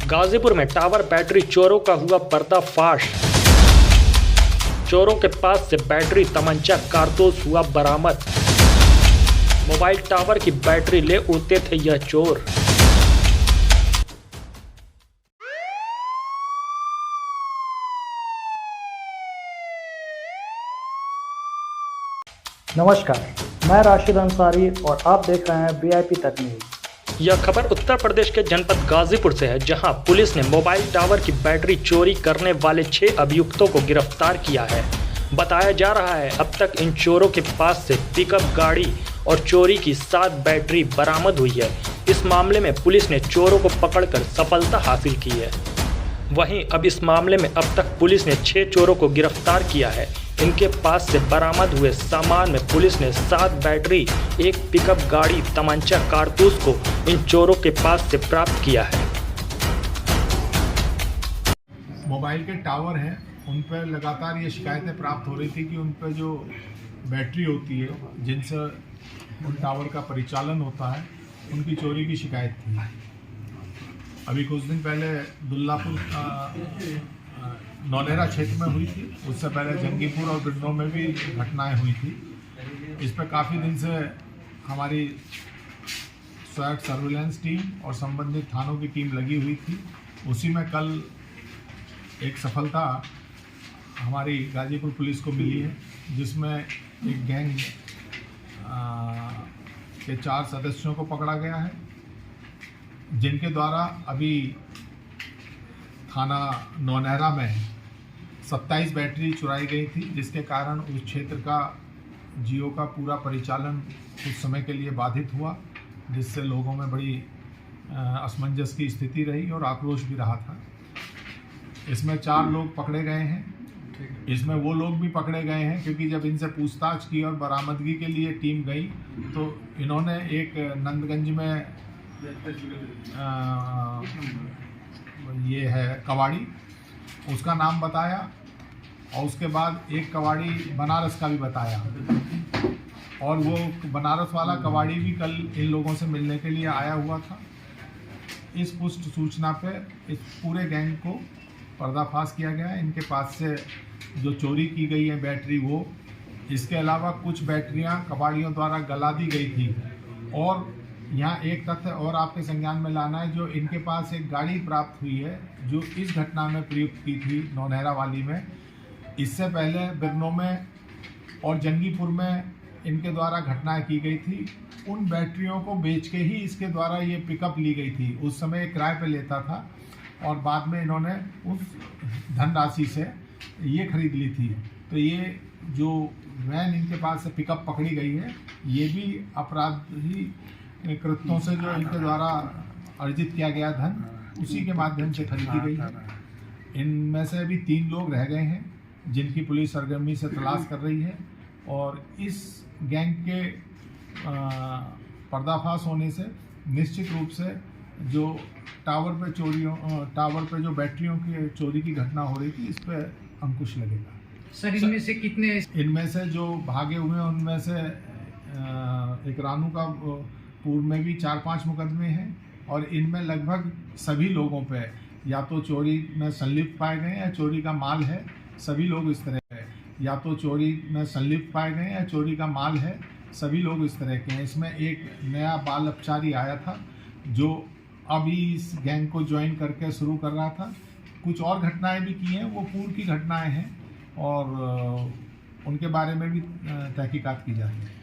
गाजीपुर में tower battery चोरों का हुआ पर्दाफाश। चोरों के पास से बैटरी, तमंचा, कारतूस हुआ बरामद। मोबाइल टावर की बैटरी ले उड़ते थे यह चोर। नमस्कार, मैं राशिद अंसारी और आप देख रहे हैं VIP तक न्यूज। यह खबर उत्तर प्रदेश के जनपद गाजीपुर से है, जहां पुलिस ने मोबाइल टावर की बैटरी चोरी करने वाले 6 अभियुक्तों को गिरफ्तार किया है। बताया जा रहा है अब तक इन चोरों के पास से पिकअप गाड़ी और चोरी की 7 बैटरी बरामद हुई है। इस मामले में पुलिस ने चोरों को पकड़कर सफलता हासिल की है। वहीं अब इस मामले में अब तक पुलिस ने 6 चोरों को गिरफ्तार किया है। इनके पास से बरामद हुए सामान में पुलिस ने 7 बैटरी, 1 पिकअप गाड़ी, तमंचा, कारतूस को इन चोरों के पास से प्राप्त किया है। मोबाइल के टावर हैं, उन पर लगातार ये शिकायतें प्राप्त हो रही थी कि उन पर जो बैटरी होती है जिनसे उन टावर का परिचालन होता है, उनकी चोरी की शिकायत थी। अभी कुछ दिन पहले दुल्लापुर नौलेरा क्षेत्र में हुई थी, उससे पहले जंगीपुर और बिरनों में भी घटनाएं हुई थी। इस पर काफ़ी दिन से हमारी स्वैट सर्विलांस टीम और संबंधित थानों की टीम लगी हुई थी। उसी में कल एक सफलता हमारी गाजीपुर पुलिस को मिली है, जिसमें एक गैंग के 4 सदस्यों को पकड़ा गया है, जिनके द्वारा अभी थाना नौनहरा में 27 बैटरी चुराई गई थी, जिसके कारण उस क्षेत्र का जियो का पूरा परिचालन कुछ समय के लिए बाधित हुआ, जिससे लोगों में बड़ी असमंजस की स्थिति रही और आक्रोश भी रहा था। इसमें 4 लोग पकड़े गए हैं। इसमें वो लोग भी पकड़े गए हैं क्योंकि जब इनसे पूछताछ की और बरामदगी के लिए टीम गई तो इन्होंने एक नंदगंज में ये है कवाड़ी, उसका नाम बताया और उसके बाद एक कवाड़ी बनारस का भी बताया, और वो बनारस वाला कवाड़ी भी कल इन लोगों से मिलने के लिए आया हुआ था। इस पुष्ट सूचना पे इस पूरे गैंग को पर्दाफाश किया गया है। इनके पास से जो चोरी की गई है बैटरी, वो इसके अलावा कुछ बैटरियां कबाड़ियों द्वारा गला दी गई थी। और यहाँ एक तथ्य और आपके संज्ञान में लाना है, जो इनके पास एक गाड़ी प्राप्त हुई है जो इस घटना में प्रयुक्त की थी नौनहरा वाली में। इससे पहले बिरनों में और जंगीपुर में इनके द्वारा घटनाएं की गई थी। उन बैटरियों को बेच के ही इसके द्वारा ये पिकअप ली गई थी। उस समय किराए पे लेता था और बाद में इन्होंने उस धनराशि से ये खरीद ली थी। तो ये जो वैन इनके पास से पिकअप पकड़ी गई है, ये भी अपराधी कृत्यों से जो इनके द्वारा अर्जित किया गया धन, उसी के माध्यम से खरीदी गई है। इनमें से अभी 3 लोग रह गए हैं, जिनकी पुलिस सरगर्मी से तलाश कर रही है। और इस गैंग के पर्दाफाश होने से निश्चित रूप से जो टावर पे जो बैटरियों की चोरी की घटना हो रही थी, इस पर अंकुश लगेगा। सर, इनमें से कितने? इनमें से जो भागे हुए हैं उनमें से एक रानू का पूर्व में भी 4-5 मुकदमे हैं, और इनमें लगभग सभी लोगों पे या तो चोरी में संलिप्त पाए गए या चोरी का माल है। सभी लोग इस तरह के या तो चोरी में संलिप्त पाए गए या चोरी का माल है, सभी लोग इस तरह के हैं। इसमें एक नया बाल अपचारी आया था जो अभी इस गैंग को ज्वाइन करके शुरू कर रहा था। कुछ और घटनाएं भी की हैं, वो पूर्व की घटनाएं हैं और उनके बारे में भी तहकीकात की जा रही है।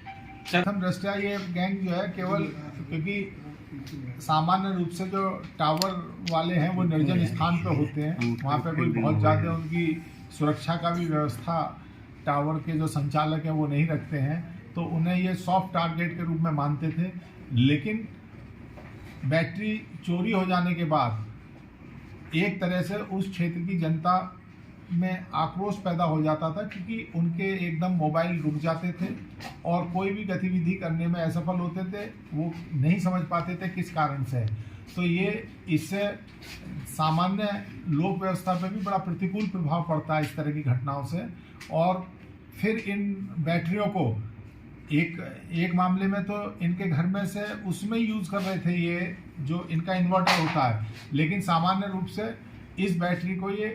प्रथम दृष्टया ये गैंग जो है केवल, क्योंकि सामान्य रूप से जो टावर वाले हैं वो निर्जन स्थान पर होते हैं, वहाँ पे कोई बहुत ज़्यादा उनकी सुरक्षा का भी व्यवस्था टावर के जो संचालक हैं वो नहीं रखते हैं, तो उन्हें ये सॉफ्ट टारगेट के रूप में मानते थे। लेकिन बैटरी चोरी हो जाने के बाद एक तरह से उस क्षेत्र की जनता में आक्रोश पैदा हो जाता था, क्योंकि उनके एकदम मोबाइल रुक जाते थे और कोई भी गतिविधि करने में असफल होते थे। वो नहीं समझ पाते थे किस कारण से। तो ये इससे सामान्य लोक व्यवस्था पर भी बड़ा प्रतिकूल प्रभाव पड़ता है इस तरह की घटनाओं से। और फिर इन बैटरियों को एक मामले में तो इनके घर में से उसमें यूज़ कर रहे थे ये जो इनका इन्वर्टर होता है, लेकिन सामान्य रूप से इस बैटरी को ये